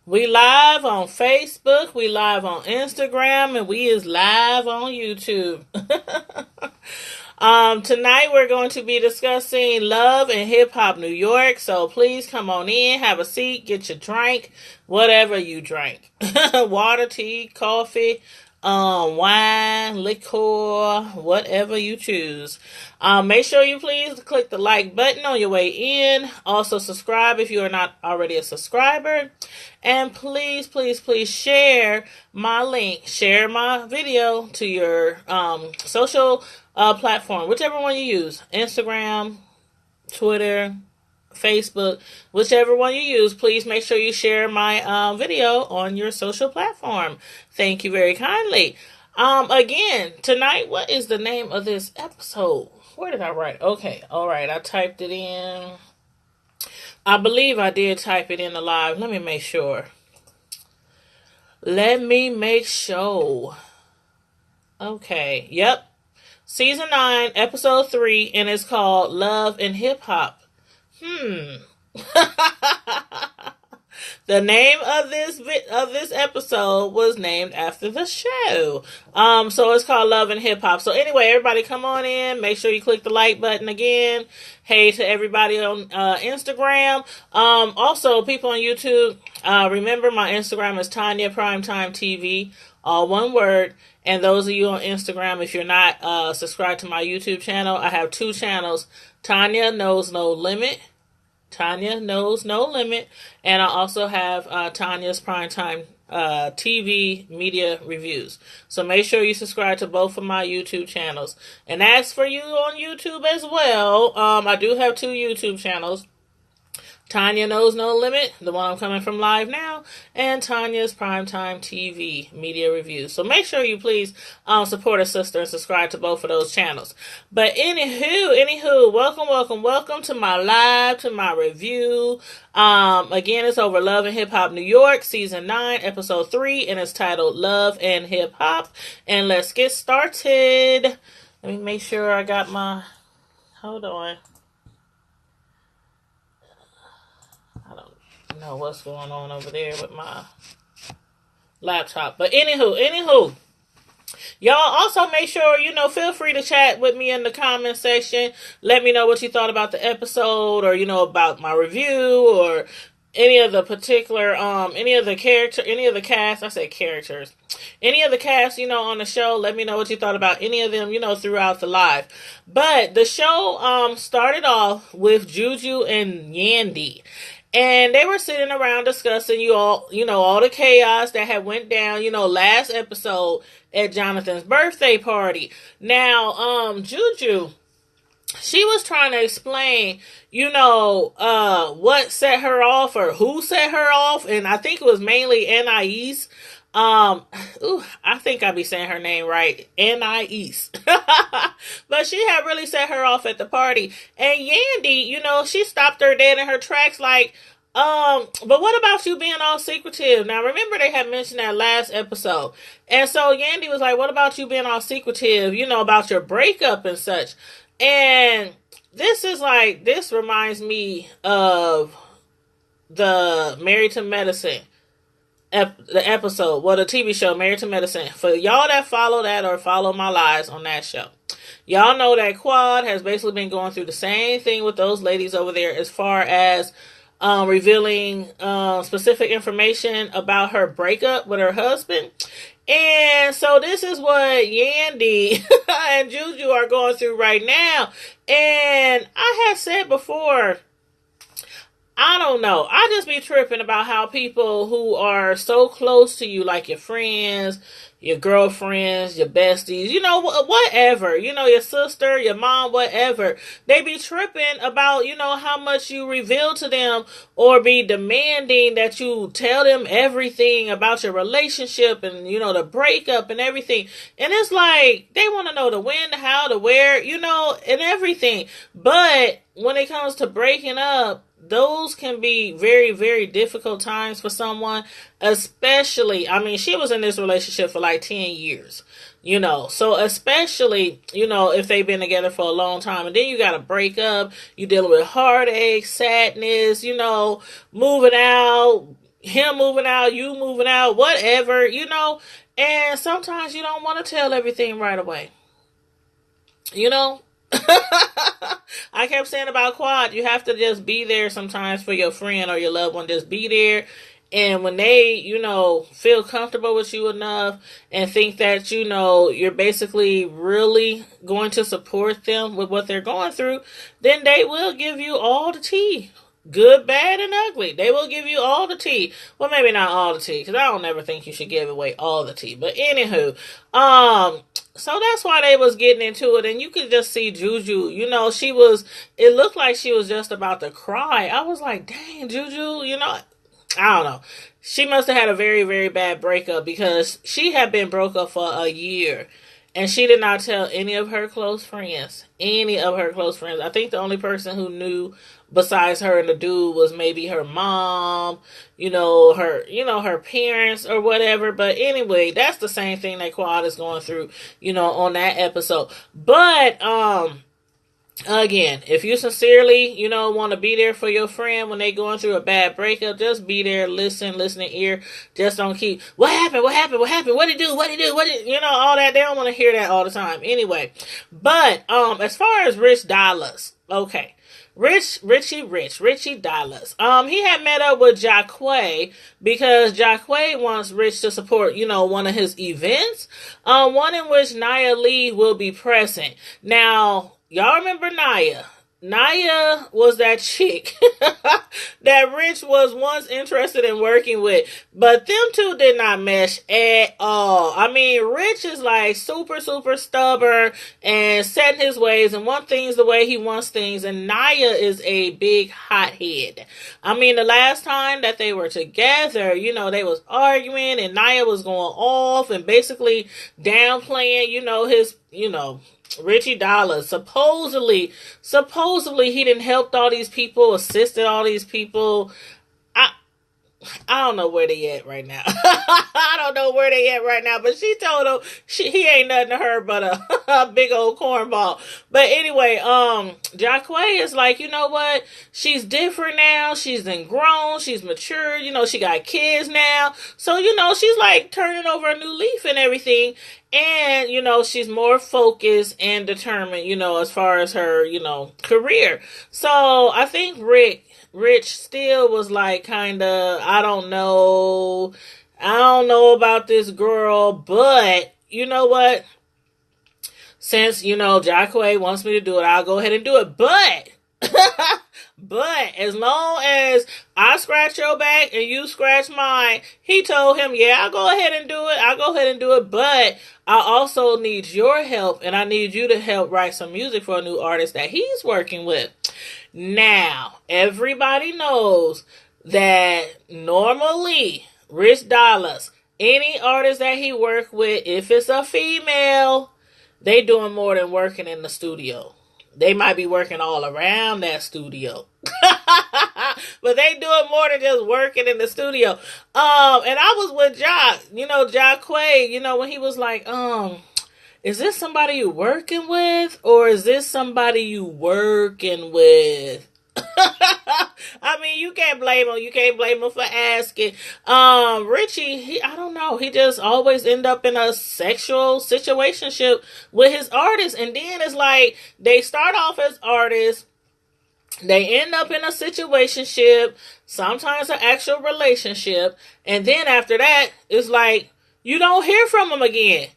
We live on Facebook, we live on Instagram, and we is live on YouTube. Tonight we're going to be discussing love and hip hop New York. So please come on in, have a seat, get your drink, whatever you drink. Water, tea, coffee, wine, liquor, whatever you choose. Make sure you please click the like button on your way in. Also subscribe if you are not already a subscriber. And please, please, please share my link, share my video to your social platform, whichever one you use, Instagram, Twitter, Facebook, whichever one you use. Please make sure you share my video on your social platform. Thank you very kindly. Again, tonight, what is the name of this episode? Where did I write? Okay, all right, I typed it in. I believe I did type it in the live. Let me make sure. Okay, yep. Season 9, episode 3, and it's called Love and Hip Hop. The name of this episode was named after the show. So it's called Love and Hip Hop. So anyway, everybody come on in. Make sure you click the like button again. Hey to everybody on Instagram. Also, people on YouTube, remember my Instagram is Tanya Primetime TV, all one word. And those of you on Instagram, if you're not subscribed to my YouTube channel, I have 2 channels. Tanya Knows No Limit. Tanya Knows No Limit. And I also have Tanya's Primetime TV Media Reviews. So make sure you subscribe to both of my YouTube channels. And as for you on YouTube as well, I do have 2 YouTube channels. Tanya Knows No Limit, the one I'm coming from live now, and Tanya's Primetime TV Media Reviews. So make sure you please support a sister and subscribe to both of those channels. But anywho, welcome to my live, to my review. Again, it's over Love and Hip Hop New York, Season 9, Episode 3, and it's titled Love and Hip Hop. And let's get started. Let me make sure I got my... Hold on. Know what's going on over there with my laptop. But anywho, y'all also make sure, feel free to chat with me in the comment section. Let me know what you thought about the episode, or, about my review, or any of the particular, any of the cast, I say characters, any of the cast, on the show. Let me know what you thought about any of them, throughout the live. But the show, started off with Juju and Yandy. And they were sitting around discussing all the chaos that had went down, last episode at Jonathan's birthday party. Now, Juju, she was trying to explain, what set her off, or who set her off. And I think it was mainly Anais. I think I be saying her name right. Anais. But she had really set her off at the party. And Yandy, she stopped her dead in her tracks like, but what about you being all secretive? Now, remember they had mentioned that last episode. And so Yandy was like, what about you being all secretive, about your breakup and such? And this reminds me of the Married to Medicine the episode, the TV show Married to Medicine. For y'all that follow that or follow my lives on that show, y'all know that Quad has basically been going through the same thing with those ladies over there as far as revealing specific information about her breakup with her husband. And so this is what Yandy and Juju are going through right now. And I have said before, I don't know. I just be tripping about how people who are so close to you, like your friends, your girlfriends, your besties, whatever, your sister, your mom, whatever, they be tripping about, how much you reveal to them, or be demanding that you tell them everything about your relationship and, the breakup and everything. And it's like, they want to know the when, the how, the where, and everything. But when it comes to breaking up, those can be very, very difficult times for someone, especially, she was in this relationship for like 10 years, so especially, if they've been together for a long time, and then you got to break up, you dealing with heartache, sadness, moving out, him moving out, you moving out, whatever, and sometimes you don't want to tell everything right away. You know, I kept saying about Quad, you have to just be there sometimes for your friend or your loved one. Just be there. And when they, feel comfortable with you enough and think that, you're basically really going to support them with what they're going through, then they will give you all the tea. Good, bad, and ugly. They will give you all the tea. Well, maybe not all the tea, because I don't ever think you should give away all the tea. But anywho, so that's why they was getting into it, and you could just see Juju. It looked like she was just about to cry. I was like, dang, Juju, I don't know. She must have had a very, very bad breakup because she had been broke up for a year. And she did not tell any of her close friends. Any of her close friends. I think the only person who knew besides her and the dude was maybe her mom, her parents or whatever. But anyway, that's the same thing that Quad is going through, on that episode. But, again, if you sincerely, want to be there for your friend when they going through a bad breakup, just be there, listening ear. Just don't keep, what happened, what did he do, all that. They don't want to hear that all the time. Anyway, but, as far as Rich Dollars, okay. Richie Dollars. He had met up with Jacquay because Jacquay wants Rich to support, one of his events. One in which Nia Lee will be present. Now, y'all remember Nia? Nia was that chick that Rich was once interested in working with, but them two did not mesh at all. I mean, Rich is like super, super stubborn and set in his ways and want things the way he wants things, and Nia is a big hothead. I mean, the last time that they were together, they was arguing and Nia was going off and basically downplaying, his, Richie Dollars. Supposedly he didn't help all these people, assisted all these people. I don't know where they at right now. I don't know where they at right now, but she told him he ain't nothing to her but a big old cornball. But anyway, Jacquay is like, you know what? She's different now. She's grown. She's matured. She got kids now. So, she's like turning over a new leaf and everything. And, she's more focused and determined, as far as her, career. So I think Rich still was like kind of, I don't know about this girl, but you know what? Since, Jacquay wants me to do it, I'll go ahead and do it. But, but as long as I scratch your back and you scratch mine, he told him, yeah, I'll go ahead and do it. But I also need your help, and I need you to help write some music for a new artist that he's working with. Now, everybody knows that normally Rich Dollars, any artist that he work with, if it's a female, they doing more than working in the studio. They might be working all around that studio. But they doing more than just working in the studio. And I was with Jacquay, when he was like, is this somebody you working with? Or is this somebody you working with? I mean, you can't blame him. You can't blame him for asking. Richie, I don't know. He just always end up in a sexual situationship with his artists. And then it's like, they start off as artists. They end up in a situationship. Sometimes an actual relationship. And then after that, it's like, you don't hear from them again.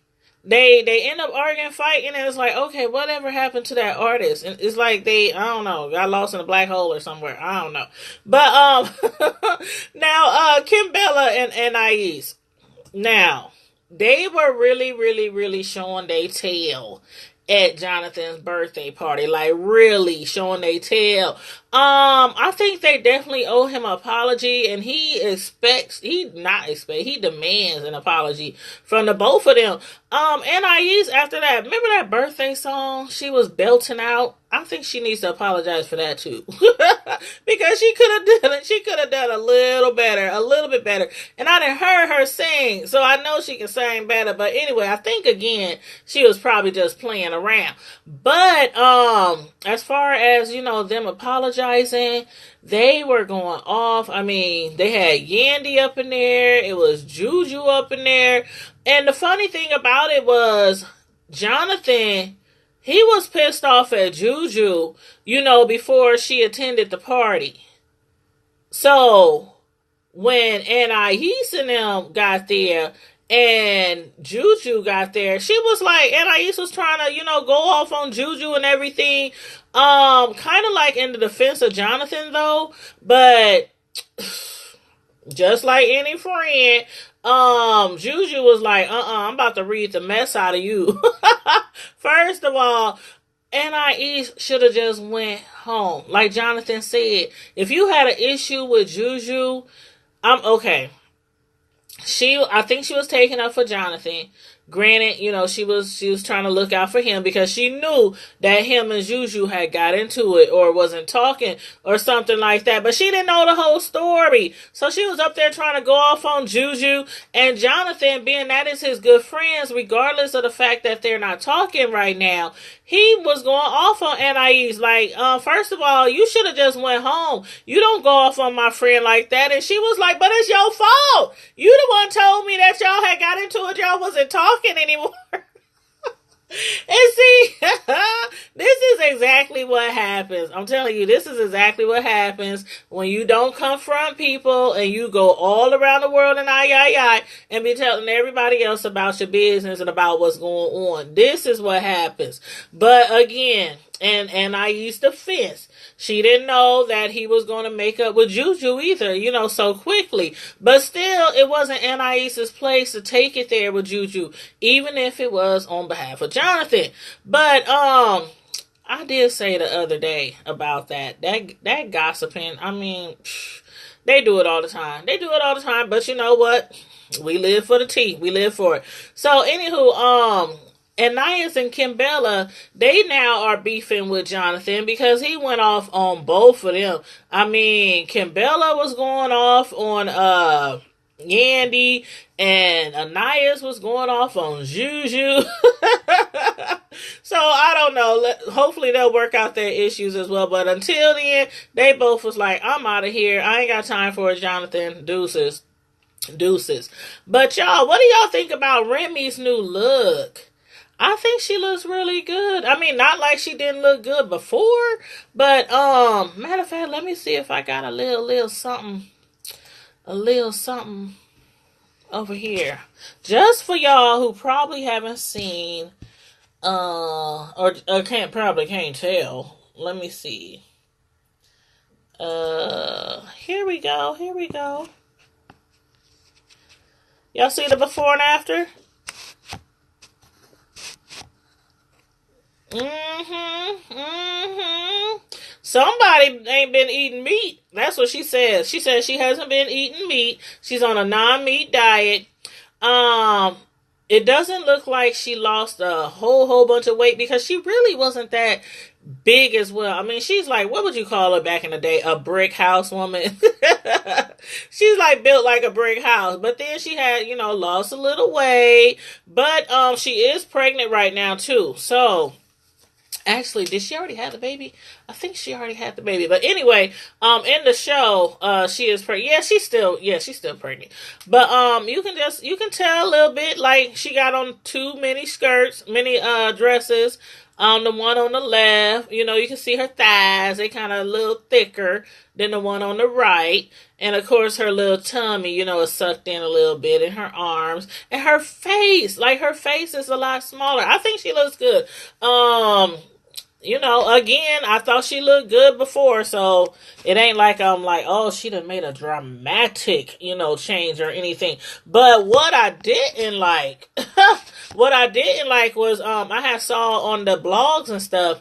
They end up arguing, fighting, and it's like, okay, whatever happened to that artist? And it's like I don't know, got lost in a black hole or somewhere. I don't know. But now Kim Bella and Anais. Now, they were really, really, really showing their tail at Jonathan's birthday party, like really showing they tail. I think they definitely owe him an apology, and he demands an apology from the both of them. Anais, after that, remember that birthday song she was belting out I think she needs to apologize for that too, because she could have done it. She could have done a little better, a little bit better. And I didn't heard her sing, so I know she can sing better. But anyway, I think again she was probably just playing around. But as far as them apologizing, they were going off. I mean, they had Yandy up in there. It was Juju up in there, and the funny thing about it was Jonathan. He was pissed off at Juju, before she attended the party. So, when Anais and them got there, and Juju got there, she was like, Anais was trying to, go off on Juju and everything. Kind of like in the defense of Jonathan, though. But, just like any friend, Juju was like, I'm about to read the mess out of you. First of all, Anais should have just went home. Like Jonathan said, if you had an issue with Juju, I'm okay. I think she was taking up for Jonathan. Granted, she was trying to look out for him because she knew that him and Juju had got into it or wasn't talking or something like that. But she didn't know the whole story. So she was up there trying to go off on Juju. And Jonathan, being that is his good friends, regardless of the fact that they're not talking right now, he was going off on Anais. Like, first of all, you should have just went home. You don't go off on my friend like that. And she was like, but it's your fault. You the one told me that y'all had got into it. Y'all wasn't talking anymore. And see, this is exactly what happens. I'm telling you, this is exactly what happens when you don't confront people and you go all around the world and and be telling everybody else about your business and about what's going on. This is what happens. But again, and Anais' defense, she didn't know that he was going to make up with Juju either, so quickly. But still, it wasn't Anais' place to take it there with Juju, even if it was on behalf of Jonathan. But I did say the other day about that gossiping. I mean, they do it all the time. But you know what? We live for the tea. We live for it. So anywho, Anais and Kimbella, they now are beefing with Jonathan because he went off on both of them. I mean, Kimbella was going off on Yandy, and Anais was going off on Juju. So I don't know. Hopefully they'll work out their issues as well. But until then, they both was like, I'm out of here. I ain't got time for it, Jonathan. Deuces. But y'all, what do y'all think about Remy's new look? I think she looks really good. I mean, not like she didn't look good before, but matter of fact, let me see if I got a little something over here, just for y'all who probably haven't seen, or can't tell. Let me see. Here we go. Y'all see the before and after? Somebody ain't been eating meat. That's what she says. She says she hasn't been eating meat. She's on a non-meat diet. It doesn't look like she lost a whole bunch of weight because she really wasn't that big as well. I mean, she's like, what would you call her back in the day? A brick house woman. She's like built like a brick house. But then she had, lost a little weight. But she is pregnant right now too. So actually, did she already have the baby? I think she already had the baby. But anyway, in the show, she is pregnant. Yeah, she's still pregnant. But you can tell a little bit, like she got on too many dresses. The one on the left, you can see her thighs. They kind of a little thicker than the one on the right. And of course, her little tummy, is sucked in a little bit, in her arms. And her face is a lot smaller. I think she looks good. Again, I thought she looked good before, so it ain't like I'm like, oh, she done made a dramatic, change or anything. But what I didn't like, was, I had saw on the blogs and stuff,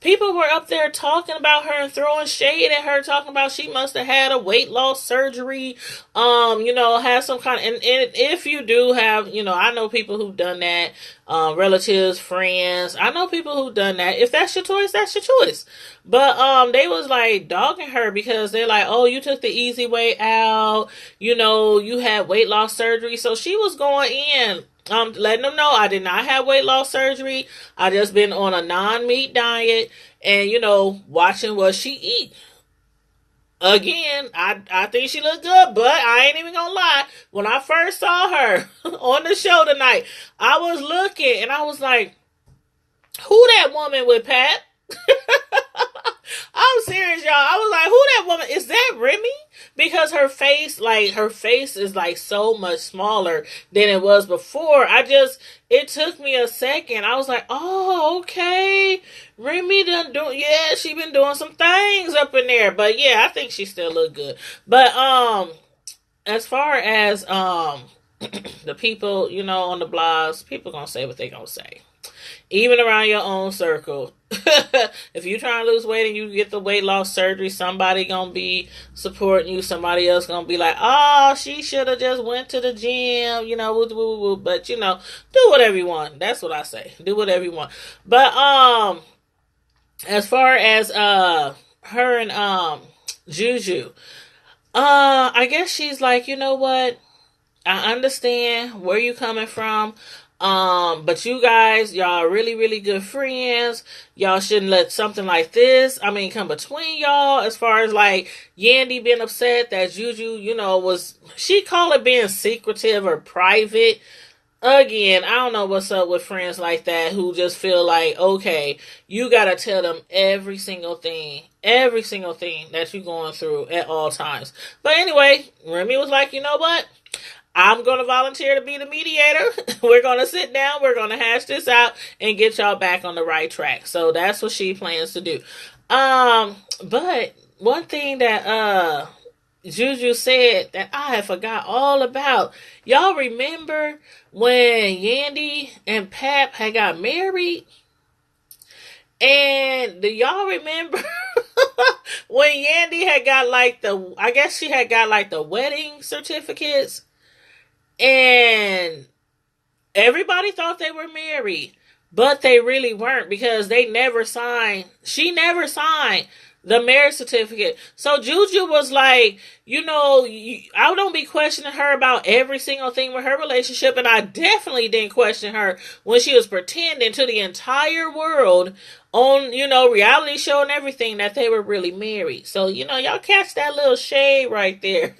People were up there talking about her and throwing shade at her, talking about she must have had a weight loss surgery, had some kind of, and if you do have, I know people who've done that, relatives, friends, I know people who've done that. If that's your choice, that's your choice. But, they was like dogging her because they're like, oh, you took the easy way out, you had weight loss surgery. So she was going in, letting them know I did not have weight loss surgery. I just been on a non-meat diet and, watching what she eat. Again, I think she looked good, but I ain't even gonna lie. When I first saw her on the show tonight, I was looking and I was like, who that woman with Pat? I'm serious, y'all. I was like, who that woman? Is that Remy? Because her face is like so much smaller than it was before. It took me a second. I was like, oh, okay. Remy she been doing some things up in there. But yeah, I think she still look good. But, as far as, the people, on the blogs, people gonna say what they gonna say. Even around your own circle. If you try to lose weight and you get the weight loss surgery, somebody gonna be supporting you. Somebody else gonna be like, oh, she should have just went to the gym, but do whatever you want. That's what I say. Do whatever you want. But as far as her and Juju, I guess she's like, you know what? I understand where you coming from. But you guys, y'all are really, really good friends. Y'all shouldn't let something like this, come between y'all. As far as like Yandy being upset that Juju, she call it being secretive or private. Again, I don't know what's up with friends like that who just feel like, okay, you gotta tell them every single thing that you're going through at all times. But anyway, Remy was like, you know what? I'm going to volunteer to be the mediator. We're going to sit down. We're going to hash this out and get y'all back on the right track. So that's what she plans to do. But one thing that, Juju said that I had forgot all about. Y'all remember when Yandy and Pap had got married? And do y'all remember when Yandy had got I guess she had got the wedding certificates? And everybody thought they were married, but they really weren't because she never signed the marriage certificate. So Juju was like, I don't be questioning her about every single thing with her relationship, and I definitely didn't question her when she was pretending to the entire world on, reality show and everything that they were really married. So, y'all catch that little shade right there.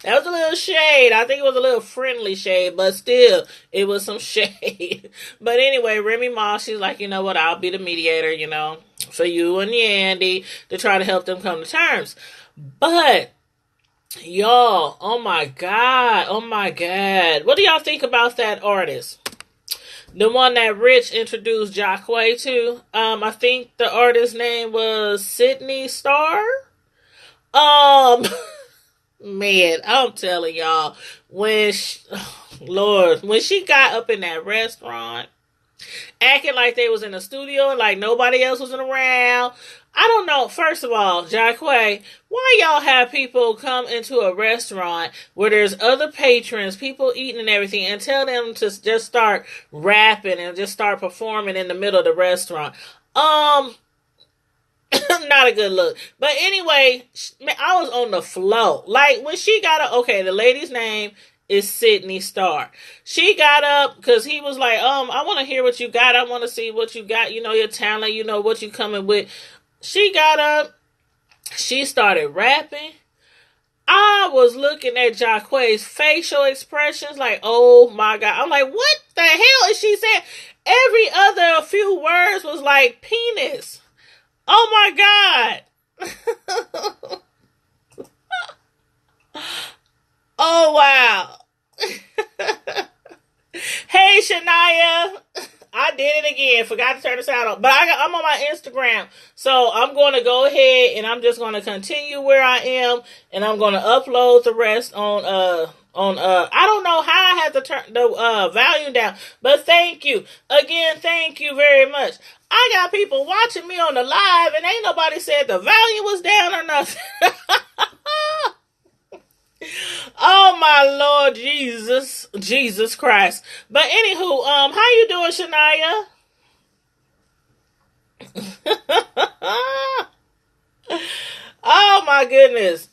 That was a little shade. I think it was a little friendly shade, but still, it was some shade. But anyway, Remy Ma, she's like, you know what, I'll be the mediator, for you and Yandy to try to help them come to terms. But, y'all, oh my God. What do y'all think about that artist? The one that Rich introduced Jacquay to. I think the artist's name was Sydney Starr. Man, I'm telling y'all, when she got up in that restaurant, acting like they was in a studio and like nobody else was around. I don't know. First of all, Jacquay, why y'all have people come into a restaurant where there's other patrons, people eating and everything, and tell them to just start rapping and just start performing in the middle of the restaurant? Not a good look. But anyway, I was on the flow. Like when she got the lady's name is Sydney Starr. She got up because he was like, I want to hear what you got. I want to see what you got. Your talent, what you coming with. She got up. She started rapping. I was looking at Jacquay's facial expressions like, oh my God. I'm like, what the hell is she saying? Every other few words was like penis. Oh my God. Oh wow. Hey Shania. I did it again. Forgot to turn the sound on. But I'm on my Instagram. So I'm going to go ahead and I'm just going to continue where I am. And I'm going to upload the rest on I don't know how I had to turn the volume down, but thank you again. Thank you very much. I got people watching me on the live, and ain't nobody said the volume was down or nothing. Oh my Lord Jesus Christ. But anywho, how you doing, Shania? Oh my goodness.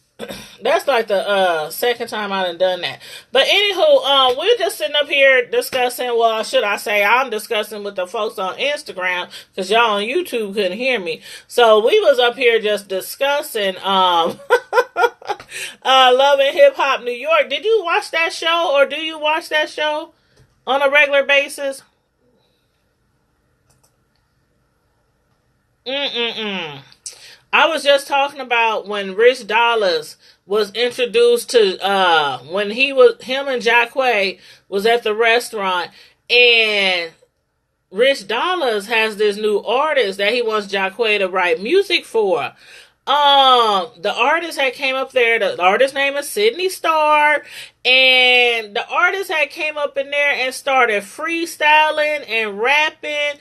That's like the second time I done that. But anywho, we're just sitting up here discussing, well, should I say I'm discussing with the folks on Instagram, because y'all on YouTube couldn't hear me. So we was up here just discussing Love and Hip Hop New York. Did you watch that show, or do you watch that show on a regular basis? Mm-mm-mm. I was just talking about when Rich Dollars was introduced to when him and Jacquay was at the restaurant, and Rich Dollars has this new artist that he wants Jacquay to write music for. The artist had came up there. The artist name is Sydney Starr, and the artist had came up in there and started freestyling and rapping.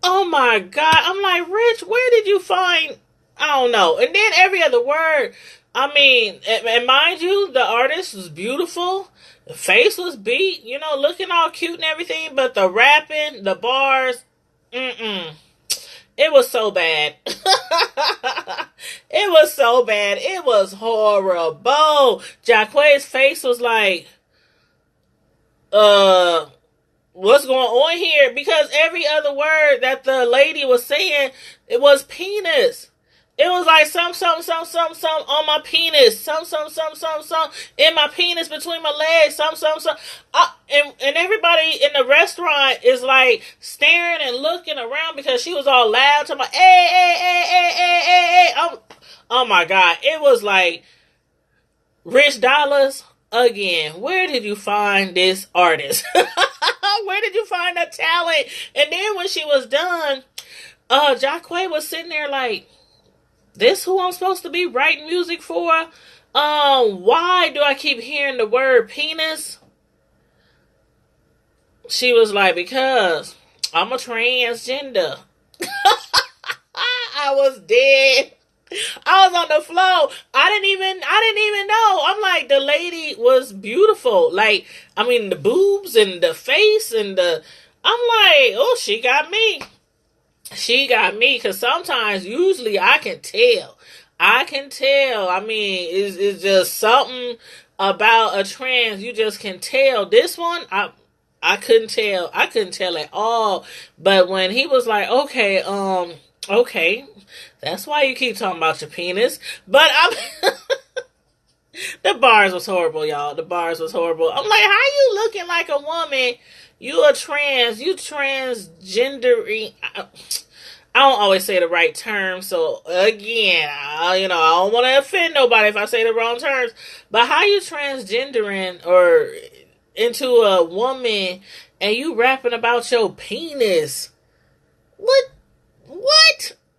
Oh my God. I'm like, Rich, where did you find, I don't know. And then every other word, I mean, and mind you, the artist was beautiful. The face was beat, looking all cute and everything. But the rapping, the bars, it was so bad. It was so bad. It was horrible. Jacquay's face was like, what's going on here? Because every other word that the lady was saying, it was penis. It was like some on my penis, some in my penis between my legs, some. And everybody in the restaurant is like staring and looking around because she was all loud to my hey. Oh my God. It was like Rich Dollars again. Where did you find this artist? Where did you find that talent? And then when she was done, Jacquay was sitting there like, this who I'm supposed to be writing music for? Why do I keep hearing the word penis? She was like, because I'm a transgender. I was dead. I was on the floor. I didn't even know. I'm like, the lady was beautiful. Like, I mean, the boobs and the face and I'm like, oh, she got me. She got me, because usually I can tell. I mean, it's just something about a trans. You just can tell. This one, I couldn't tell. I couldn't tell at all. But when he was like, okay, that's why you keep talking about your penis. But the bars was horrible, y'all. The bars was horrible. I'm like, how you looking like a woman? You transgendering. I don't always say the right term, so again, I don't want to offend nobody if I say the wrong terms. But how you transgendering or into a woman and you rapping about your penis? What?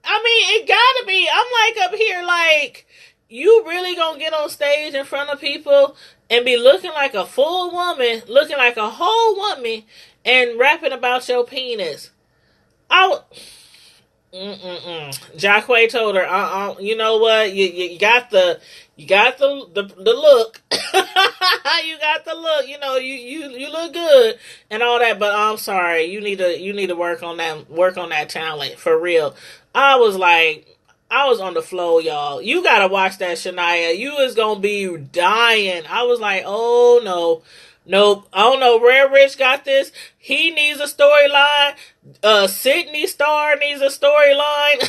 I mean, it gotta be. I'm like up here like, you really gonna get on stage in front of people and be looking like a full woman, looking like a whole woman, and rapping about your penis? Jacquay told her, you know what? You got the look. You got the look. You look good and all that. But I'm sorry. You need to work on that talent for real. I was on the floor, y'all. You gotta watch that, Shania. You is gonna be dying. I was like, oh no. Nope. I don't know where Rich got this. He needs a storyline. Sydney Starr needs a storyline.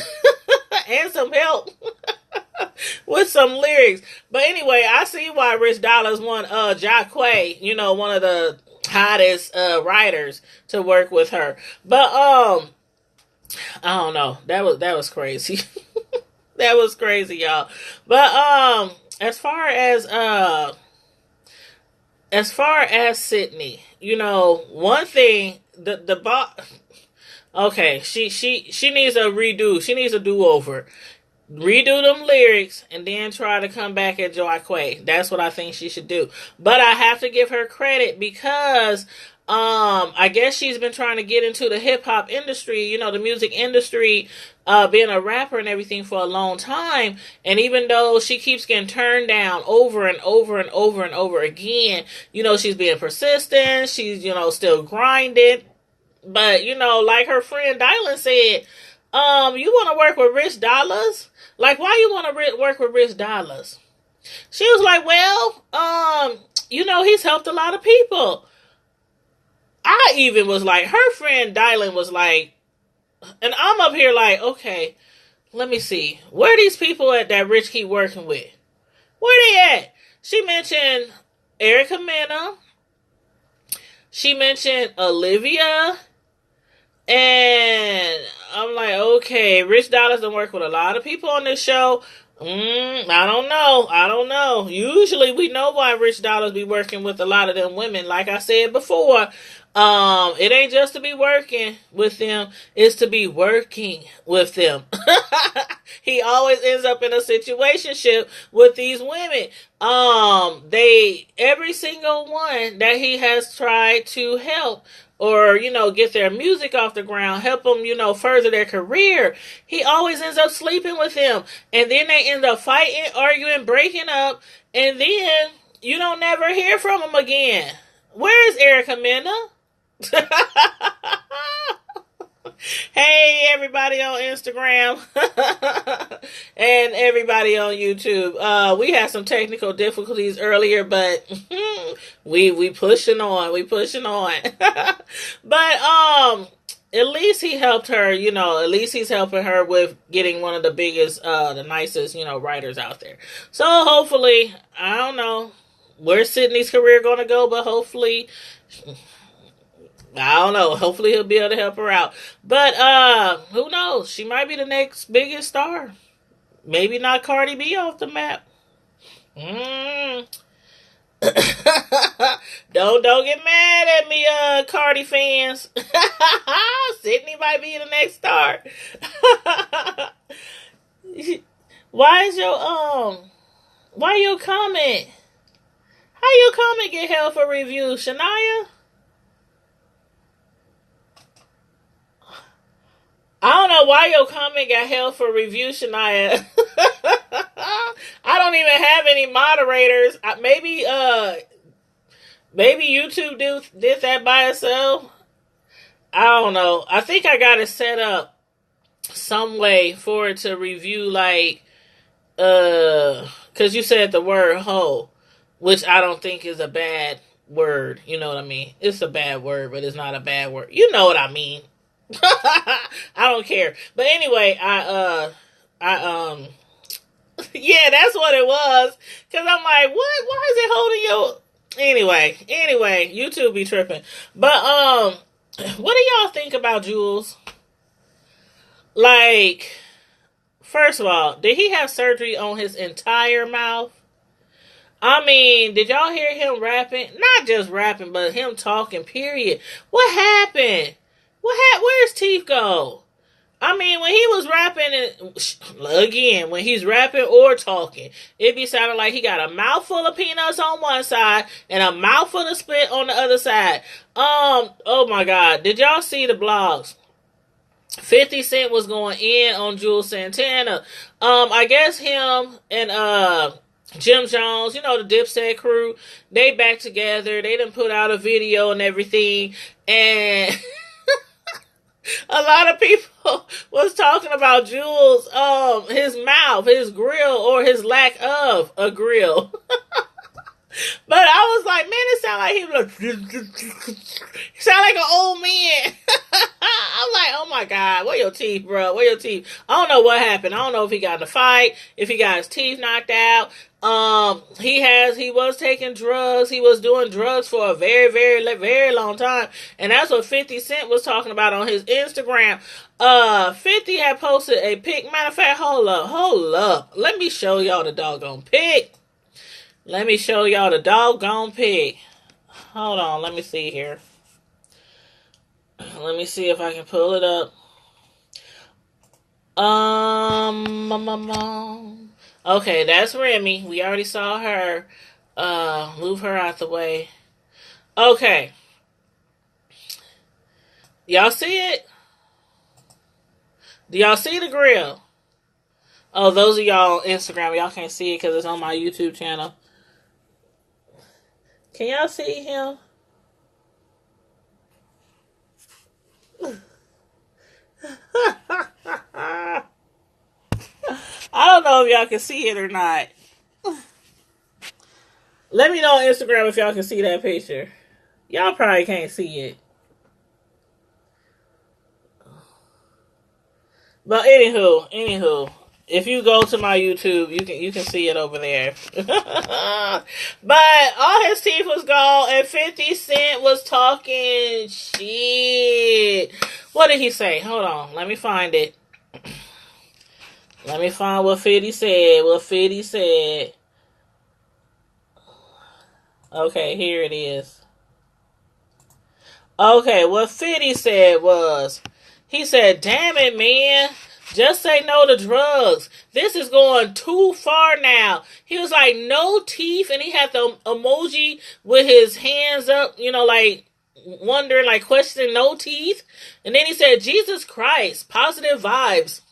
And some help. With some lyrics. But anyway, I see why Rich Dollars want Jacquay, one of the hottest writers, to work with her. But I don't know. That was crazy. That was crazy, y'all. But as far as Sydney, one thing, the boss, okay, she needs a redo. She needs a do-over. redo them lyrics, and then try to come back at Joy Quay. That's what I think she should do. But I have to give her credit because I guess she's been trying to get into the hip hop industry, the music industry, being a rapper and everything for a long time. And even though she keeps getting turned down over and over and over and over again, she's being persistent. She's, still grinding. But, like her friend Dylan said, you want to work with Rich Dollars? Like, why you want to work with Rich Dollars? She was like, well, he's helped a lot of people. I even was like, her friend Dylan was like, and I'm up here like, okay, let me see. Where are these people at that Rich keep working with? Where they at? She mentioned Erica Mena. She mentioned Olivia. And I'm like, okay, Rich Dollars done work with a lot of people on this show. I don't know. Usually we know why Rich Dollars be working with a lot of them women. Like I said before, it ain't just to be working with them, it's to be working with them. He always ends up in a situationship with these women. Every single one that he has tried to help or, get their music off the ground, help them, further their career, he always ends up sleeping with them. And then they end up fighting, arguing, breaking up, and then you don't never hear from him again. Where is Erica Mena? Hey, everybody on Instagram and everybody on YouTube. We had some technical difficulties earlier, but we pushing on. We pushing on. But at least he helped her. At least he's helping her with getting one of the biggest, the nicest, writers out there. So hopefully, I don't know where's Sydney's career going to go, but hopefully. I don't know. Hopefully he'll be able to help her out. But who knows? She might be the next biggest star. Maybe not Cardi B off the map. Don't get mad at me, Cardi fans. Sydney might be the next star. Why your comment? How your comment get held for review, Shania? I don't know why your comment got held for review, Shania. I don't even have any moderators. Maybe YouTube did that by itself. I don't know. I think I got it set up some way for it to review, like, because you said the word hoe, which I don't think is a bad word. You know what I mean? It's a bad word, but it's not a bad word. You know what I mean? I don't care. But anyway, yeah, that's what it was. Cause I'm like, what? Why is it holding your? Anyway, YouTube be tripping. But what do y'all think about Jules? Like, first of all, did he have surgery on his entire mouth? I mean, did y'all hear him rapping? Not just rapping, but him talking, period. What happened? Where's teeth go? I mean, when he was rapping, again, when he's rapping or talking, it be sounding like he got a mouthful of peanuts on one side and a mouthful of spit on the other side. Oh my God. Did y'all see the blogs? 50 Cent was going in on Jules Santana. I guess him and, Jim Jones, the Dipset crew, they back together. They done put out a video and everything. And a lot of people was talking about Jules, his mouth, his grill, or his lack of a grill. But I was like, man, it sound like he sound like an old man. I'm like, oh my God, where your teeth, bro? Where your teeth? I don't know what happened. I don't know if he got in a fight, if he got his teeth knocked out. He was taking drugs. He was doing drugs for a very, very, very long time. And that's what 50 Cent was talking about on his Instagram. 50 had posted a pic. Matter of fact, hold up. Let me show y'all the doggone pic. Let me show y'all the doggone pic. Hold on, let me see here. Let me see if I can pull it up. Okay, that's Remy. We already saw her. Move her out the way. Okay. Y'all see it? Do y'all see the grill? Oh, those of y'all on Instagram, y'all can't see it because it's on my YouTube channel. Can y'all see him? I don't know if y'all can see it or not. Let me know on Instagram if y'all can see that picture. Y'all probably can't see it. But anywho, if you go to my YouTube, you can see it over there. But all his teeth was gone, and 50 Cent was talking shit. What did he say? Hold on, let me find it. Let me find what 50 said. What 50 said. Okay, here it is. Okay, what 50 said was, he said, damn it, man. Just say no to drugs. This is going too far now. He was like, no teeth, and he had the emoji with his hands up, like wondering, like questioning no teeth. And then he said, Jesus Christ, positive vibes.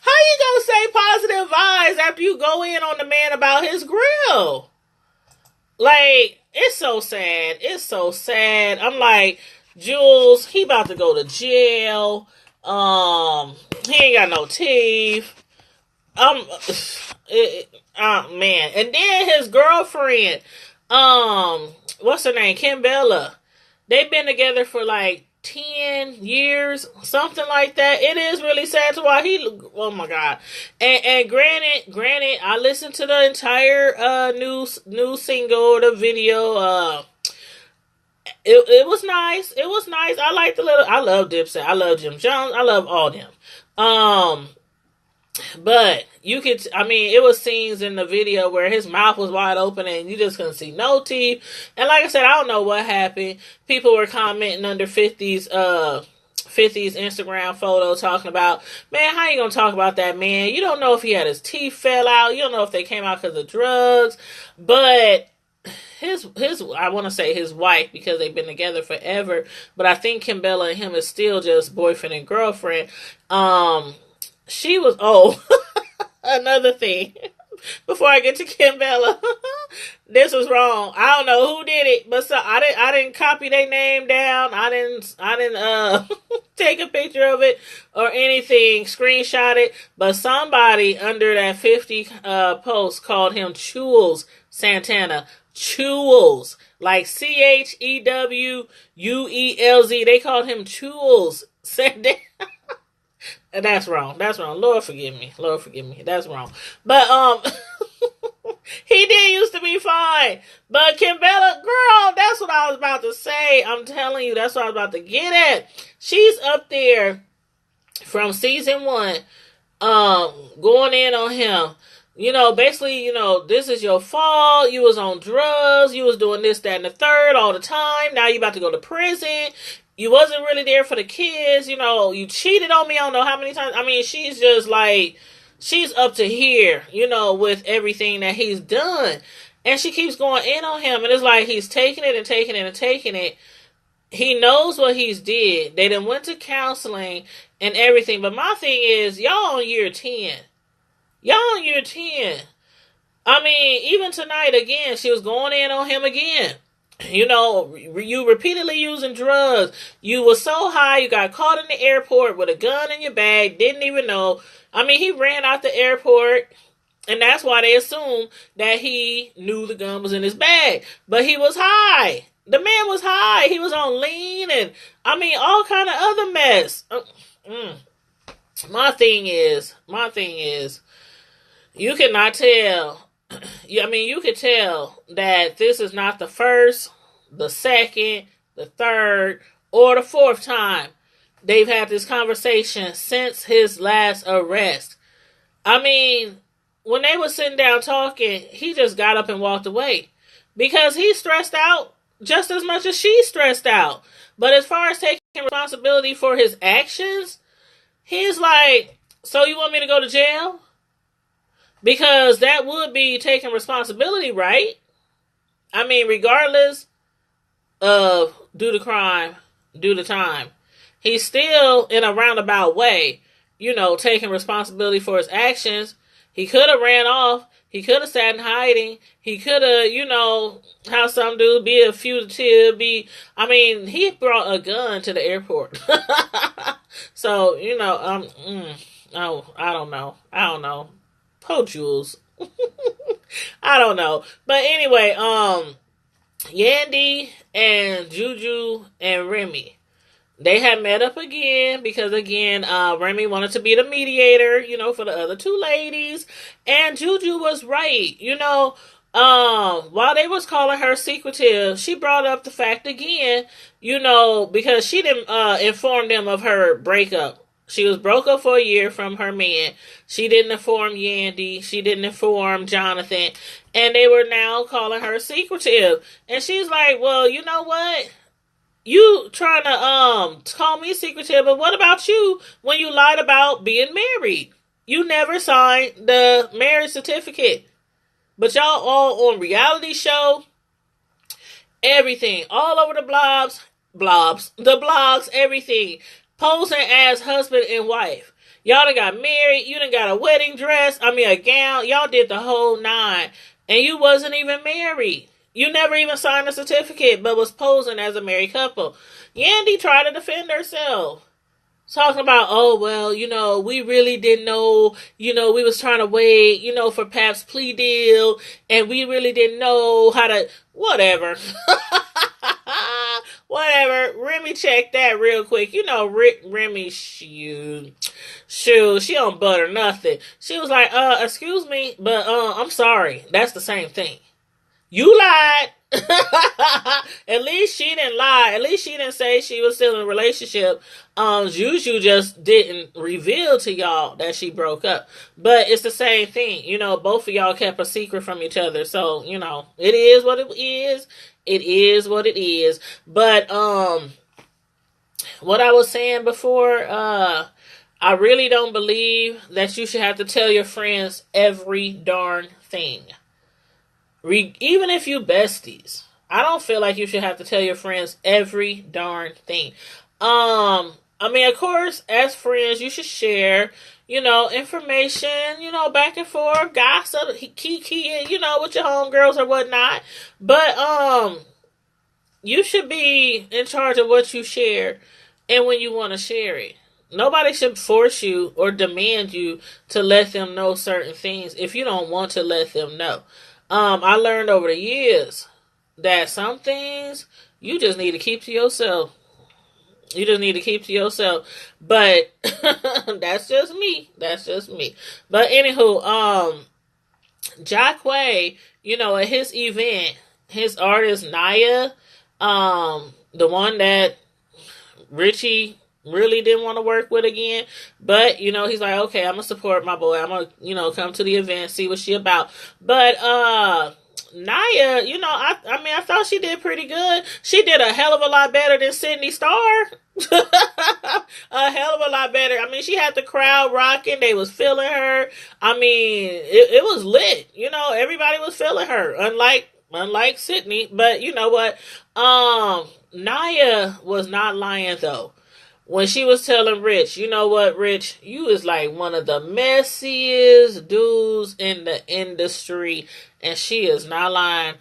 How you gonna say positive vibes after you go in on the man about his grill? Like, it's so sad. It's so sad. I'm like, Jules, he about to go to jail. He ain't got no teeth. Man. And then his girlfriend, what's her name? Kim Bella. They've been together for like 10 years, something like that. It is really sad to watch. Oh my God. And granted, I listened to the entire new single, the video. It was nice. It was nice. I like I love Dipset. I love Jim Jones. I love all them. But it was scenes in the video where his mouth was wide open and you just couldn't see no teeth. And like I said, I don't know what happened. People were commenting under 50's Instagram photo talking about, man, how you gonna talk about that man? You don't know if he had his teeth fell out. You don't know if they came out because of drugs. But his I want to say his wife, because they've been together forever, but I think Kim Bella and him is still just boyfriend and girlfriend. She was another thing. Before I get to Kim Bella, this was wrong. I don't know who did it, but I didn't copy their name down. I didn't take a picture of it or anything, screenshot it. But somebody under that 50 post called him Chules Santana. Chules, like Chewuelz. They called him Chules Santana. That's wrong. That's wrong. Lord forgive me. Lord forgive me. That's wrong. But he did used to be fine. But Kim Bella, girl, that's what I was about to say. I'm telling you, that's what I was about to get at. She's up there from season 1, going in on him. Basically, this is your fault. You was on drugs. You was doing this, that, and the third all the time. Now you about to go to prison. You wasn't really there for the kids. You cheated on me. I don't know how many times. I mean, she's just like, she's up to here, with everything that he's done. And she keeps going in on him. And it's like he's taking it and taking it and taking it. He knows what he's did. They done went to counseling and everything. But my thing is, y'all on year 10. Y'all on year 10. I mean, even tonight, again, she was going in on him again. You repeatedly using drugs. You were so high, you got caught in the airport with a gun in your bag, didn't even know. I mean, he ran out the airport, and that's why they assumed that he knew the gun was in his bag. But he was high. The man was high. He was on lean and, I mean, all kind of other mess. My thing is, you cannot tell. I mean, you could tell that this is not the first, the second, the third, or the fourth time they've had this conversation since his last arrest. I mean, when they were sitting down talking, he just got up and walked away because he's stressed out just as much as she's stressed out. But as far as taking responsibility for his actions, He's like, so you want me to go to jail? Because that would be taking responsibility, right? I mean, regardless of do the crime, do the time, he's still in a roundabout way, taking responsibility for his actions. He could have ran off. He could have sat in hiding. He could have, how some do, be a fugitive, he brought a gun to the airport. So, oh, I don't know. Po Jules. I don't know. But anyway, Yandy and Juju and Remy, they had met up again because, again, Remy wanted to be the mediator, for the other two ladies. And Juju was right. While they was calling her secretive, she brought up the fact again, because she didn't inform them of her breakup. She was broke up for a year from her man. She didn't inform Yandy. She didn't inform Jonathan. And they were now calling her secretive. And she's like, well, you know what? You trying to call me secretive, but what about you when you lied about being married? You never signed the marriage certificate. But y'all all on reality show, everything, all over the the blogs, everything, posing as husband and wife. Y'all done got married, you done got a wedding dress, a gown, y'all did the whole nine, and you wasn't even married. You never even signed a certificate, but was posing as a married couple. Yandy tried to defend herself. Talking about, oh, well, we really didn't know, we was trying to wait, for Pap's plea deal, and we really didn't know how to, whatever. Whatever. Remy checked that real quick. Remy, she don't butter nothing. She was like, excuse me, but, I'm sorry. That's the same thing. You lied. At least she didn't lie. At least she didn't say she was still in a relationship. Juju just didn't reveal to y'all that she broke up. But it's the same thing. Both of y'all kept a secret from each other. So, it is what it is. It is what it is. But, what I was saying before, I really don't believe that you should have to tell your friends every darn thing. Even if you besties, I don't feel like you should have to tell your friends every darn thing. Of course, as friends, you should share, information, back and forth, gossip, kiki, with your homegirls or whatnot. But, you should be in charge of what you share and when you want to share it. Nobody should force you or demand you to let them know certain things if you don't want to let them know. I learned over the years that some things you just need to keep to yourself. You just need to keep to yourself. But that's just me. That's just me. But anywho, Jacquay, at his event, his artist Naya, the one that Richie really didn't want to work with again, but he's like, okay, I'm gonna support my boy, I'm gonna come to the event, see what she about. But Naya, I thought she did pretty good. She did a hell of a lot better than Sydney Starr. A hell of a lot better. She had the crowd rocking, they was feeling her. It was lit. Everybody was feeling her, unlike Sydney. But you know what, Naya was not lying though when she was telling Rich, you know what, Rich, you is like one of the messiest dudes in the industry, and she is not lying.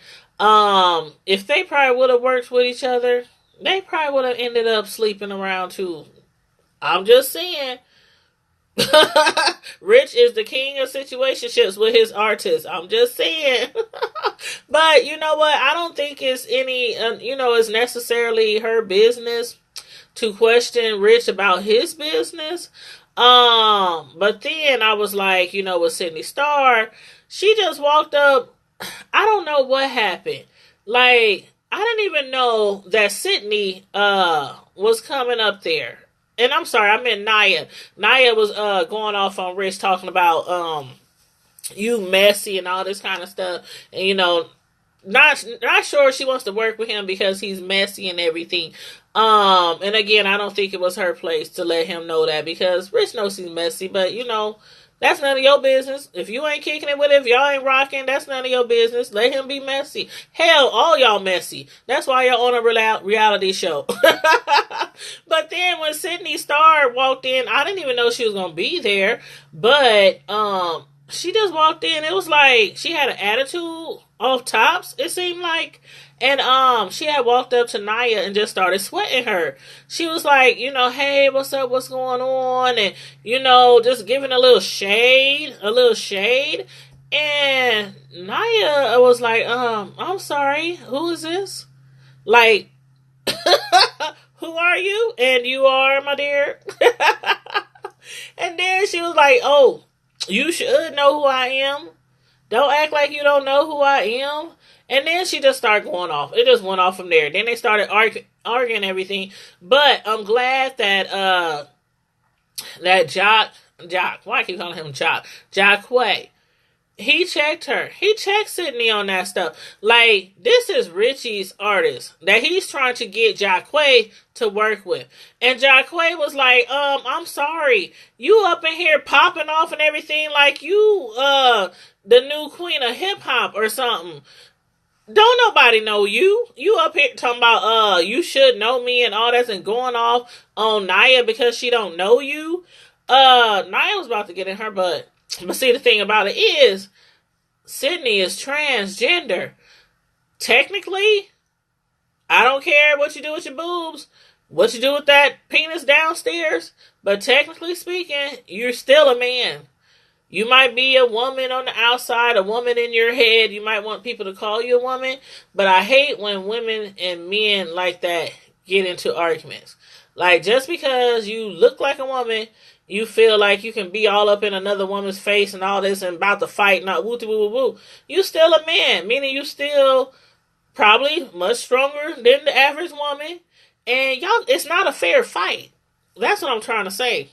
If they probably would have worked with each other, they probably would have ended up sleeping around too. I'm just saying. Rich is the king of situationships with his artists. I'm just saying. But you know what? I don't think it's it's necessarily her business to question Rich about his business. But then I was like, with Sydney Starr, she just walked up. I don't know what happened. Like, I didn't even know that Sydney was coming up there. And I'm sorry, I meant Naya. Naya was going off on Rich talking about you messy and all this kind of stuff. And not sure she wants to work with him because he's messy and everything. And again, I don't think it was her place to let him know that, because Rich knows he's messy, but that's none of your business. If you ain't kicking it with it, if y'all ain't rocking, that's none of your business. Let him be messy. Hell, all y'all messy. That's why you're on a reality show. But then when Sydney Star walked in, I didn't even know she was gonna be there. But she just walked in. It was like she had an attitude off tops, it seemed like. And she had walked up to Naya and just started sweating her. She was like, hey, what's up, what's going on? And, just giving a little shade. And Naya was like, I'm sorry, who is this? Like, who are you? And you are, my dear. And then she was like, oh, you should know who I am. Don't act like you don't know who I am. And then she just started going off. It just went off from there. Then they started arguing everything. But I'm glad that Jock, why I keep calling him Jock? Jacquay. He checked her. He checked Sydney on that stuff. Like, this is Richie's artist that he's trying to get Jacquay to work with. And Jacquay was like, I'm sorry. You up in here popping off and everything like you, the new queen of hip hop or something. Don't nobody know you. You up here talking about, you should know me and all that, and going off on Naya because she don't know you. Naya was about to get in her butt. But see, the thing about it is, Sydney is transgender. Technically, I don't care what you do with your boobs, what you do with that penis downstairs, but technically speaking, you're still a man. You might be a woman on the outside, a woman in your head. You might want people to call you a woman. But I hate when women and men like that get into arguments. Like, just because you look like a woman, you feel like you can be all up in another woman's face and all this and about to fight, not woo woo woo. You still a man, meaning you still probably much stronger than the average woman. And y'all, it's not a fair fight. That's what I'm trying to say.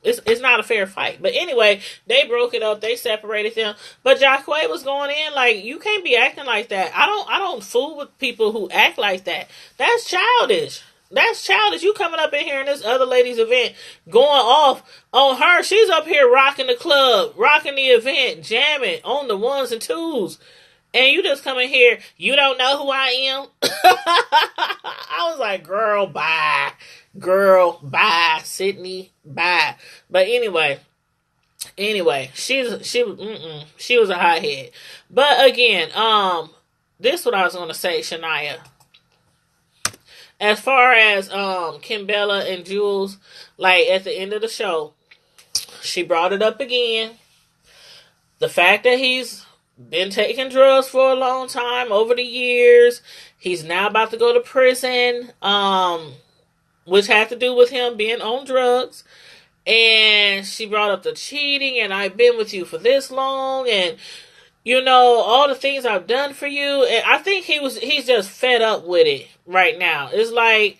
It's not a fair fight. But anyway, they broke it up. They separated them. But Jacquay was going in like, you can't be acting like that. I don't fool with people who act like that. That's childish. That's childish. You coming up in here in this other lady's event, going off on her. She's up here rocking the club, rocking the event, jamming on the ones and twos. And you just come in here, you don't know who I am? I was like, girl, bye. Girl, bye. Sydney, bye. But anyway, she was a hothead. But again, this is what I was going to say, Shania. As far as Kimbella and Jules, like at the end of the show, she brought it up again. The fact that he's been taking drugs for a long time, over the years. He's now about to go to prison, which had to do with him being on drugs. And she brought up the cheating, and I've been with you for this long, and all the things I've done for you. And I think he's just fed up with it right now. It's like,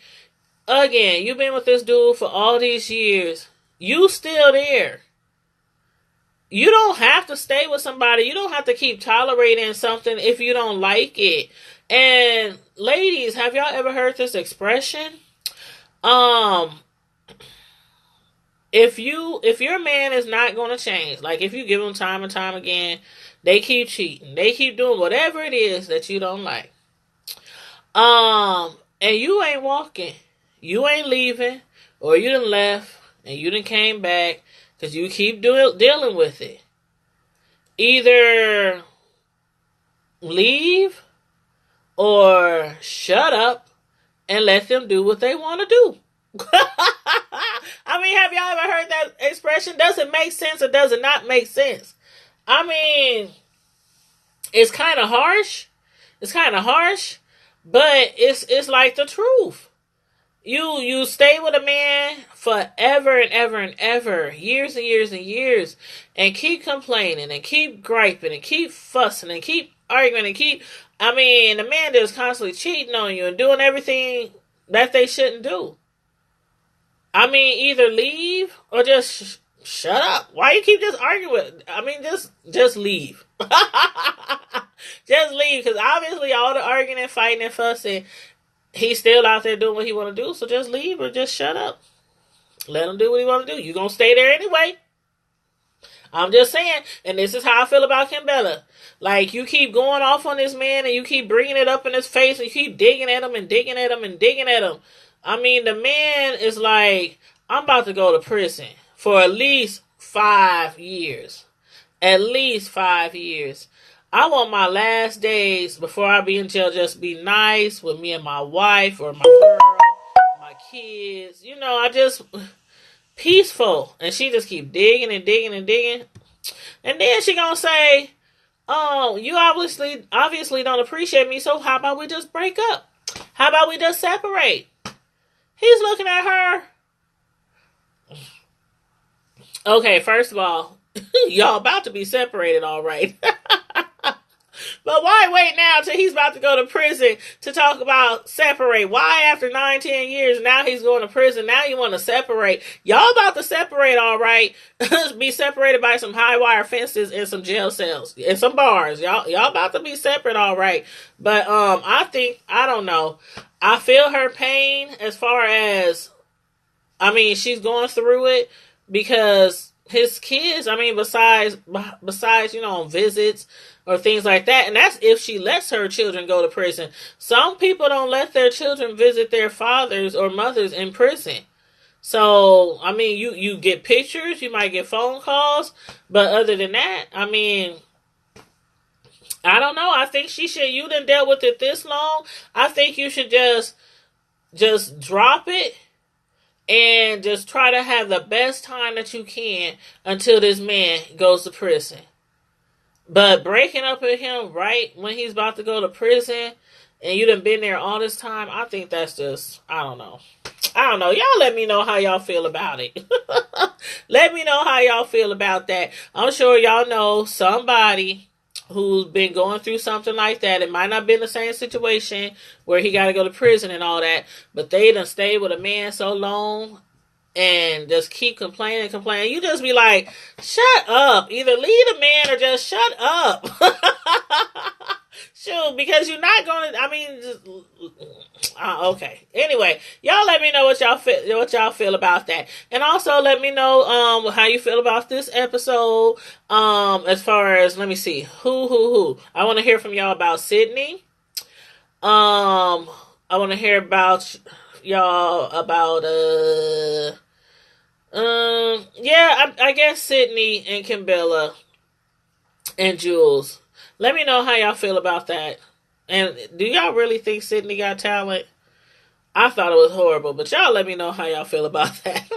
again, you've been with this dude for all these years. You still there. You don't have to stay with somebody. You don't have to keep tolerating something if you don't like it. And ladies, have y'all ever heard this expression? If your man is not going to change, like if you give him time and time again, they keep cheating. They keep doing whatever it is that you don't like. And you ain't walking. You ain't leaving. Or you done left and you done came back. Because you keep dealing with it. Either leave or shut up and let them do what they want to do. I mean, have y'all ever heard that expression? Does it make sense or does it not make sense? I mean, it's kind of harsh. But it's like the truth. You stay with a man forever and ever and ever, years and years and years, and keep complaining and keep griping and keep fussing and keep arguing and the man that's constantly cheating on you and doing everything that they shouldn't do. I mean, either leave or just shut up. Why you keep just arguing with? I mean, just leave. Just leave, because obviously all the arguing and fighting and fussing, he's still out there doing what he want to do, so just leave or just shut up. Let him do what he want to do. You gonna stay there anyway. I'm just saying, and this is how I feel about Kimbella. Like, you keep going off on this man and you keep bringing it up in his face and you keep digging at him and digging at him and digging at him. I mean, the man is like, I'm about to go to prison for at least 5 years. At least 5 years. I want my last days before I be in jail just be nice with me and my wife or my girl, my kids. You know, I just peaceful. And she just keep digging and digging and digging. And then she gonna say, oh, you obviously don't appreciate me, so how about we just break up? How about we just separate? He's looking at her. Okay, first of all, y'all about to be separated, all right. But why wait now till he's about to go to prison to talk about separate? Why after 9-10 years, now he's going to prison, now you want to separate? Y'all about to separate, all right. Be separated by some high wire fences and some jail cells and some bars. Y'all about to be separate, all right. But I don't know. I feel her pain as far as, I mean, she's going through it because his kids, I mean, besides, you know, on visits or things like that, and that's if she lets her children go to prison. Some people don't let their children visit their fathers or mothers in prison. So, I mean, you get pictures, you might get phone calls, but other than that, I mean, I don't know. I think you done dealt with it this long. I think you should just drop it and just try to have the best time that you can until this man goes to prison. But breaking up with him right when he's about to go to prison and you done been there all this time, I think that's just, I don't know. Y'all let me know how y'all feel about it. Let me know how y'all feel about that. I'm sure y'all know somebody who's been going through something like that. It might not be in the same situation where he got to go to prison and all that, but they done stayed with a man so long and just keep complaining. You just be like, shut up. Either leave the man or just shut up. Shoot, because you're not going to, I mean, just, okay. Anyway, y'all let me know what y'all feel about that. And also let me know how you feel about this episode. As far as, let me see, who. I want to hear from y'all about Sydney. I want to hear about y'all about I guess Sydney and Kimbella and Jules. Let me know how y'all feel about that. And do y'all really think Sydney got talent? I thought it was horrible, but y'all let me know how y'all feel about that.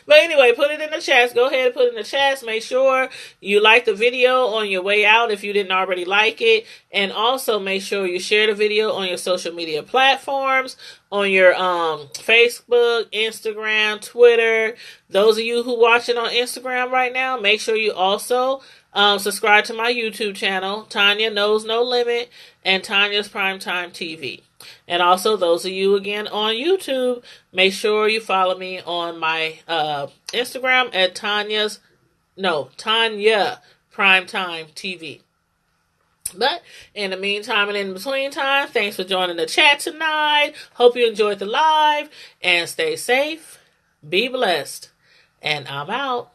But anyway, put it in the chats. Go ahead and put it in the chats. Make sure you like the video on your way out if you didn't already like it. And also make sure you share the video on your social media platforms, on your Facebook, Instagram, Twitter. Those of you who watching on Instagram right now, make sure you also subscribe to my YouTube channel, Tanya Knows No Limit, and Tanya's Primetime TV. And also, those of you again on YouTube, make sure you follow me on my Instagram at Tanya Primetime TV. But in the meantime and in between time, thanks for joining the chat tonight. Hope you enjoyed the live and stay safe, be blessed, and I'm out.